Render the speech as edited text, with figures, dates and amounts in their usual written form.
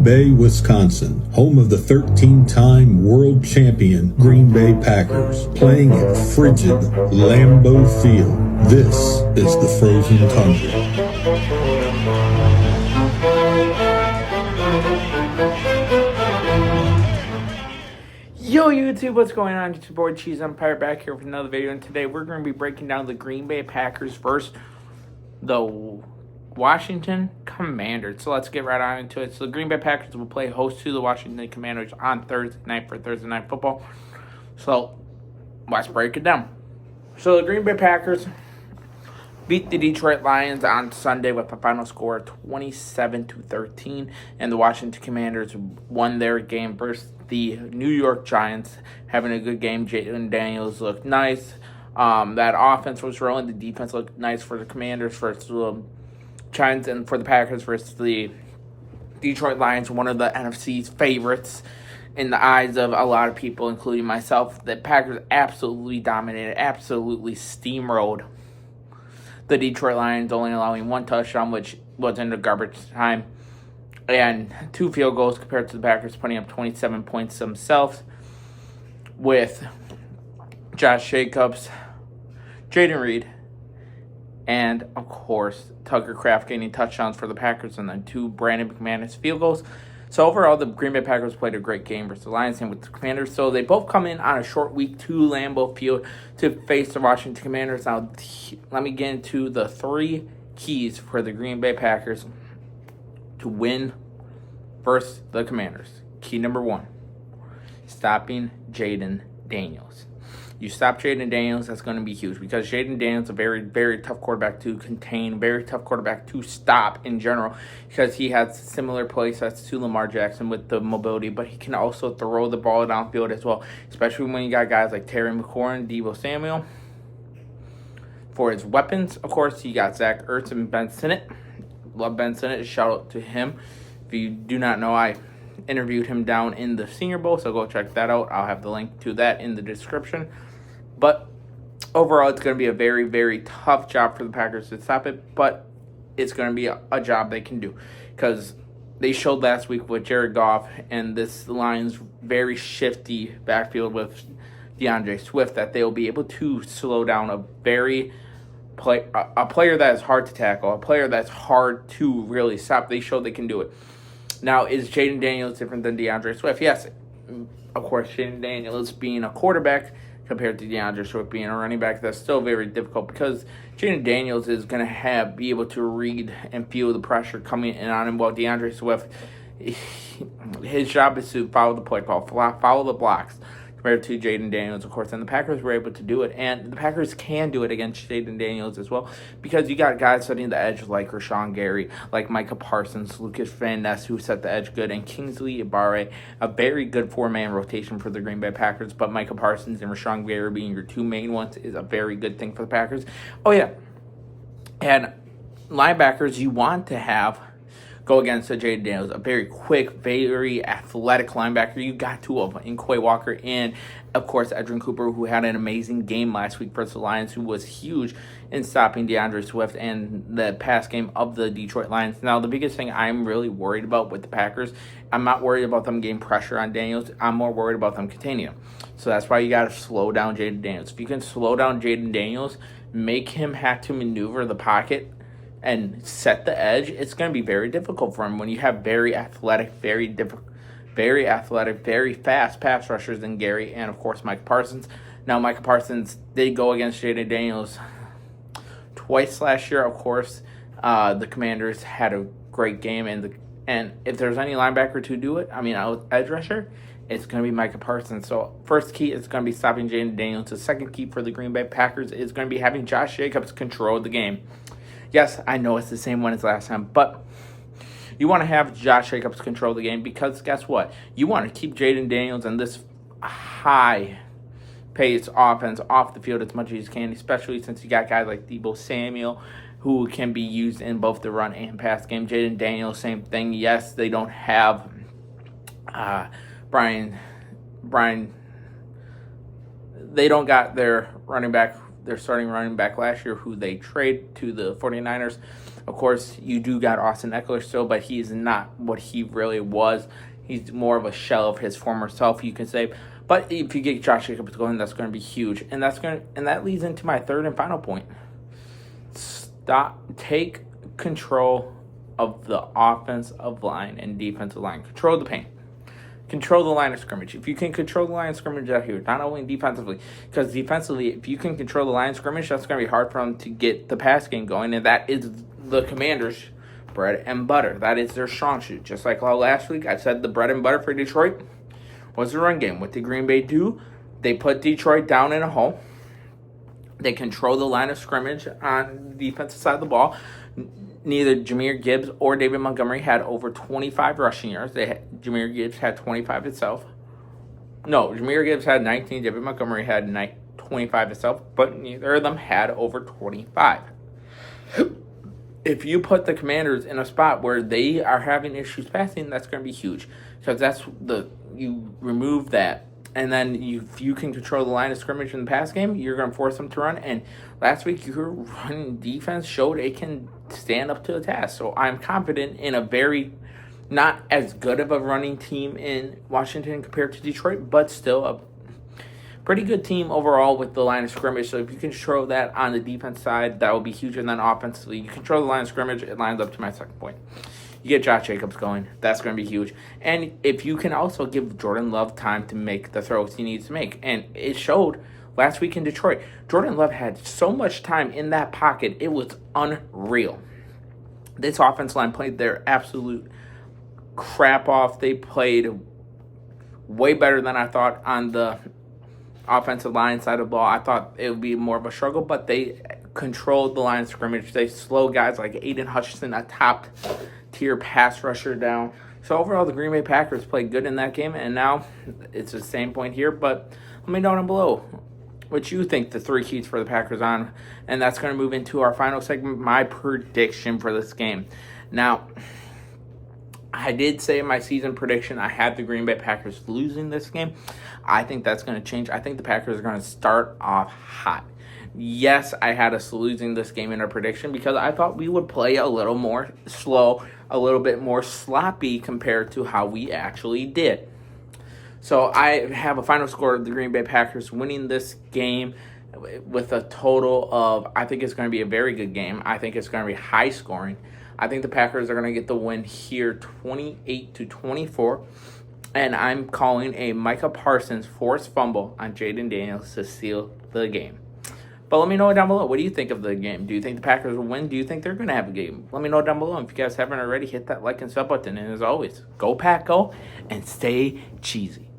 Green Bay, Wisconsin, home of the 13-time world champion Green Bay Packers, playing at frigid Lambeau Field. This is the frozen tundra. Yo YouTube, what's going on? It's your boy Cheese Empire back here with another video, and today we're going to be breaking down the Green Bay Packers versus the Washington Commanders. So let's get right on into it. So the Green Bay Packers will play host to the Washington Commanders on Thursday night for Thursday Night Football. So let's break it down. So the Green Bay Packers beat the Detroit Lions on Sunday with a final score of 27-13, and the Washington Commanders won their game versus the New York Giants, having a good game. Jalen Daniels looked nice. That offense was rolling. The defense looked nice for the Commanders versus the Giants, and for the Packers versus the Detroit Lions, one of the NFC's favorites in the eyes of a lot of people, including myself. The Packers absolutely dominated, absolutely steamrolled the Detroit Lions, only allowing one touchdown, which was in the garbage time, and 2 field goals compared to the Packers putting up 27 points themselves, with Josh Jacobs, Jaden Reed, and, of course, Tucker Kraft getting touchdowns for the Packers, and then 2 Brandon McManus field goals. So overall, the Green Bay Packers played a great game versus the Lions and with the Commanders. So they both come in on a short week to Lambeau Field to face the Washington Commanders. Now, let me get into the 3 keys for the Green Bay Packers to win versus the Commanders. Key number 1, stopping Jaden Daniels. You stop Jaden Daniels, that's going to be huge, because Jaden Daniels is a very, very tough quarterback to contain, very tough quarterback to stop in general, because he has similar play sets to Lamar Jackson with the mobility, but he can also throw the ball downfield as well, especially when you got guys like Terry McLaurin, Deebo Samuel. For his weapons, of course, you got Zach Ertz and Ben Sinnott. Love Ben Sinnott. Shout out to him. If you do not know, I interviewed him down in the Senior Bowl, so go check that out. I'll have the link to that in the description. But overall, it's going to be a very, very tough job for the Packers to stop it, but it's going to be a job they can do, because they showed last week with Jared Goff and this Lions' very shifty backfield with DeAndre Swift that they'll be able to slow down a player that is hard to tackle, a player that's hard to really stop. They showed they can do it. Now, is Jaden Daniels different than DeAndre Swift? Yes. Of course, Jaden Daniels being a quarterback compared to DeAndre Swift being a running back, that's still very difficult, because Jaden Daniels is going to be able to read and feel the pressure coming in on him, while DeAndre Swift, his job is to follow the play call, follow the blocks, compared to Jaden Daniels, of course. And the Packers were able to do it, and the Packers can do it against Jaden Daniels as well, because you got guys setting the edge like Rashawn Gary, like Micah Parsons, Lucas Van Ness, who set the edge good, and Kingsley Ibarre, a very good 4-man rotation for the Green Bay Packers. But Micah Parsons and Rashawn Gary being your 2 main ones is a very good thing for the Packers. Oh, yeah. And linebackers you want to have go against Jaden Daniels, a very quick, very athletic linebacker. You got 2 of them in Quay Walker and, of course, Edgerrin Cooper, who had an amazing game last week versus the Lions, who was huge in stopping DeAndre Swift and the pass game of the Detroit Lions. Now, the biggest thing I'm really worried about with the Packers, I'm not worried about them getting pressure on Daniels. I'm more worried about them containing him. So that's why you got to slow down Jaden Daniels. If you can slow down Jaden Daniels, make him have to maneuver the pocket and set the edge, it's going to be very difficult for him when you have very athletic, very fast pass rushers in Gary and, of course, Micah Parsons. Now, Micah Parsons did go against Jaden Daniels twice last year. Of course, the Commanders had a great game, and if there's any linebacker to do it, edge rusher, it's going to be Micah Parsons. So first key is going to be stopping Jaden Daniels. The second key for the Green Bay Packers is going to be having Josh Jacobs control the game. Yes, I know it's the same one as last time, but you want to have Josh Jacobs control the game, because guess what? You want to keep Jaden Daniels and this high-paced offense off the field as much as you can, especially since you got guys like Deebo Samuel who can be used in both the run and pass game. Jaden Daniels, same thing. Yes, they don't have Brian. They don't got their running back their starting running back last year, who they traded to the 49ers. Of course, you do got Austin Eckler still, but he's not what he really was. He's more of a shell of his former self, you can say. But if you get Josh Jacobs going, that's going to be huge, and that leads into my third and final point. Take control of the offensive line and defensive line. Control the paint. Control the line of scrimmage. If you can control the line of scrimmage out here, not only defensively, because defensively, if you can control the line of scrimmage, that's going to be hard for them to get the pass game going, and that is the Commanders' bread and butter. That is their strong suit. Just like last week, I said the bread and butter for Detroit was the run game. What did Green Bay do? They put Detroit down in a hole. They control the line of scrimmage on the defensive side of the ball. Neither Jahmyr Gibbs or David Montgomery had over 25 rushing yards. Jahmyr Gibbs had 25 itself. No, Jahmyr Gibbs had 19. David Montgomery had 25 itself, but neither of them had over 25. If you put the Commanders in a spot where they are having issues passing, that's going to be huge, because you remove that. And then if you can control the line of scrimmage in the pass game, you're going to force them to run. And last week, your running defense showed it can stand up to the task. So I'm confident in a very not as good of a running team in Washington compared to Detroit, but still a pretty good team overall with the line of scrimmage. So if you control that on the defense side, that will be huge. And then offensively, you control the line of scrimmage, it lines up to my second point. You get Josh Jacobs going. That's going to be huge. And if you can also give Jordan Love time to make the throws he needs to make. And it showed last week in Detroit. Jordan Love had so much time in that pocket. It was unreal. This offensive line played their absolute crap off. They played way better than I thought on the offensive line side of the ball. I thought it would be more of a struggle, but they controlled the line of scrimmage. They slowed guys like Aiden Hutchinson, a top tier pass rusher, down. So overall, the Green Bay Packers played good in that game, and now it's the same point here. But let me know down below what you think the three keys for the Packers on, and that's going to move into our final segment, my prediction for this game. Now, I did say in my season prediction I had the Green Bay Packers losing this game. I think that's going to change. I think the Packers are going to start off hot. Yes, I had us losing this game in our prediction because I thought we would play a little more slow, a little bit more sloppy compared to how we actually did. So I have a final score of the Green Bay Packers winning this game with a total of, I think it's going to be a very good game. I think it's going to be high scoring. I think the Packers are going to get the win here 28-24. And I'm calling a Micah Parsons forced fumble on Jaden Daniels to seal the game. But let me know down below. What do you think of the game? Do you think the Packers will win? Do you think they're going to have a game? Let me know down below. If you guys haven't already, hit that like and sub button. And as always, go Pack, go, and stay cheesy.